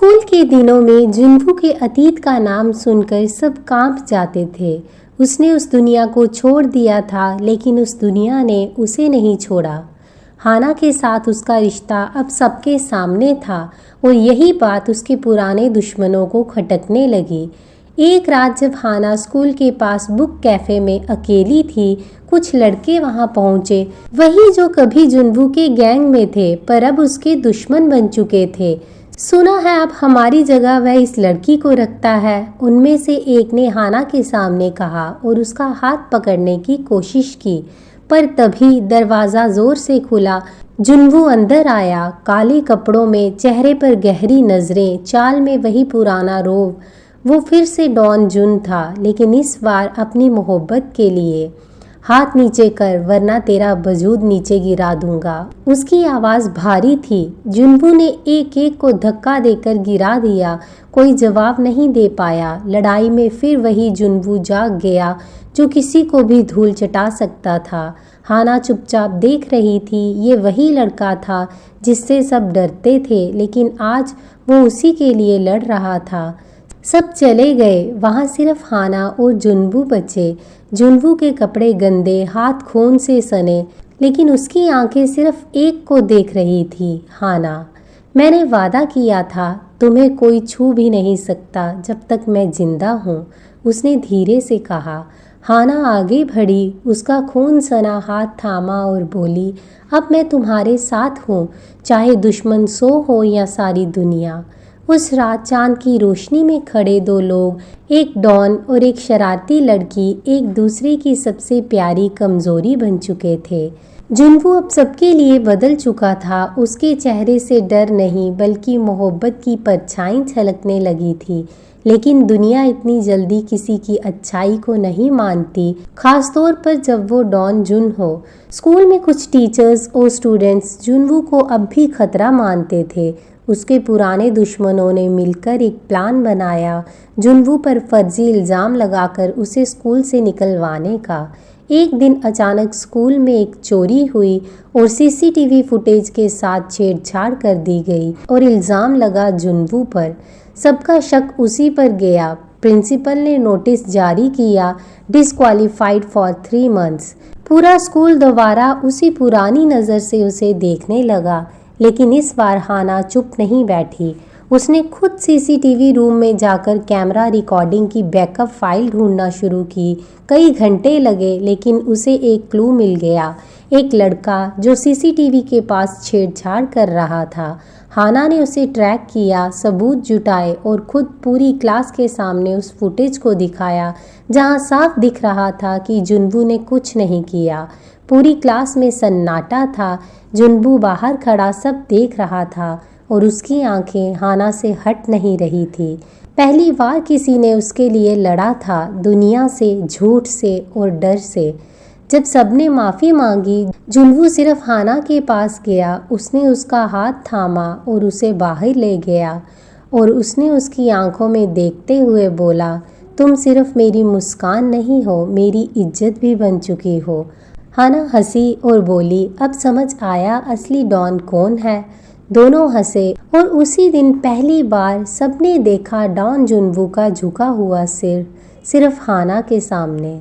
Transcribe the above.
School के दिनों में जुन्नू के अतीत का नाम सुनकर सब कांप जाते थे। उसने उस दुनिया को छोड़ दिया था, लेकिन उस दुनिया ने उसे नहीं छोड़ा। हाना के साथ उसका रिश्ता अब सबके सामने था और यही बात उसके पुराने दुश्मनों को खटकने लगी। एक रात जब हाना स्कूल के पास बुक कैफ़े में अकेली थी, कुछ लड़के वहां पहुंचे, वही जो कभी जुन्नू के गैंग में थे पर अब उसके दुश्मन बन चुके थे। सुना है अब हमारी जगह वह इस लड़की को रखता है, उनमें से एक ने हाना के सामने कहा और उसका हाथ पकड़ने की कोशिश की, पर तभी दरवाज़ा जोर से खुला। जुन्नू अंदर आया, काले कपड़ों में, चेहरे पर गहरी नजरें, चाल में वही पुराना रोब। वो फिर से डॉन जुन था, लेकिन इस बार अपनी मोहब्बत के लिए। हाथ नीचे कर, वरना तेरा वजूद नीचे गिरा दूंगा। उसकी आवाज़ भारी थी। जुन्नू ने एक एक को धक्का देकर गिरा दिया। कोई जवाब नहीं दे पाया। लड़ाई में फिर वही जुन्नू जाग गया जो किसी को भी धूल चटा सकता था। हाना चुपचाप देख रही थी। ये वही लड़का था जिससे सब डरते थे, लेकिन आज वो उसी के लिए लड़ रहा था। सब चले गए, वहाँ सिर्फ हाना और जुन्नू बचे। जुन्नू के कपड़े गंदे, हाथ खून से सने, लेकिन उसकी आंखें सिर्फ एक को देख रही थी, हाना। मैंने वादा किया था, तुम्हें कोई छू भी नहीं सकता जब तक मैं जिंदा हूँ, उसने धीरे से कहा। हाना आगे बढ़ी, उसका खून सना हाथ थामा और बोली, अब मैं तुम्हारे साथ हूँ, चाहे दुश्मन 100 हो या सारी दुनिया। उस रात चांद की रोशनी में खड़े दो लोग, एक डॉन और एक शरारती लड़की, एक दूसरे की सबसे प्यारी कमजोरी बन चुके थे। जुन्नू अब सबके लिए बदल चुका था। उसके चेहरे से डर नहीं, बल्कि मोहब्बत की परछाई झलकने लगी थी। लेकिन दुनिया इतनी जल्दी किसी की अच्छाई को नहीं मानती, खासतौर पर जब वो डॉन जुन हो। स्कूल में कुछ टीचर्स और स्टूडेंट्स जुन्नू को अब भी खतरा मानते थे। उसके पुराने दुश्मनों ने मिलकर एक प्लान बनाया, जुन्नू पर फर्जी इल्ज़ाम लगाकर उसे स्कूल से निकलवाने का। एक दिन अचानक स्कूल में एक चोरी हुई और सीसीटीवी फुटेज के साथ छेड़छाड़ कर दी गई और इल्ज़ाम लगा जुन्नू पर। सबका शक उसी पर गया। प्रिंसिपल ने नोटिस जारी किया, डिस्क्वालीफाइड फॉर 3 months। पूरा स्कूल दोबारा उसी पुरानी नज़र से उसे देखने लगा। लेकिन इस बार हाना चुप नहीं बैठी। उसने खुद सीसीटीवी रूम में जाकर कैमरा रिकॉर्डिंग की बैकअप फाइल ढूंढना शुरू की। कई घंटे लगे, लेकिन उसे एक क्लू मिल गया, एक लड़का जो सीसीटीवी के पास छेड़छाड़ कर रहा था। हाना ने उसे ट्रैक किया, सबूत जुटाए और खुद पूरी क्लास के सामने उस फुटेज को दिखाया, जहां साफ दिख रहा था कि जुन्नू ने कुछ नहीं किया। पूरी क्लास में सन्नाटा था। जुन्नू बाहर खड़ा सब देख रहा था और उसकी आंखें हाना से हट नहीं रही थी। पहली बार किसी ने उसके लिए लड़ा था, दुनिया से, झूठ से और डर से। जब सबने माफ़ी मांगी, जुन्नू सिर्फ हाना के पास गया। उसने उसका हाथ थामा और उसे बाहर ले गया और उसने उसकी आंखों में देखते हुए बोला, तुम सिर्फ मेरी मुस्कान नहीं हो, मेरी इज्जत भी बन चुकी हो। हाना हंसी और बोली, अब समझ आया असली डॉन कौन है। दोनों हंसे और उसी दिन पहली बार सबने देखा डॉन जुन्नू का झुका हुआ सिर, सिर्फ हाना के सामने।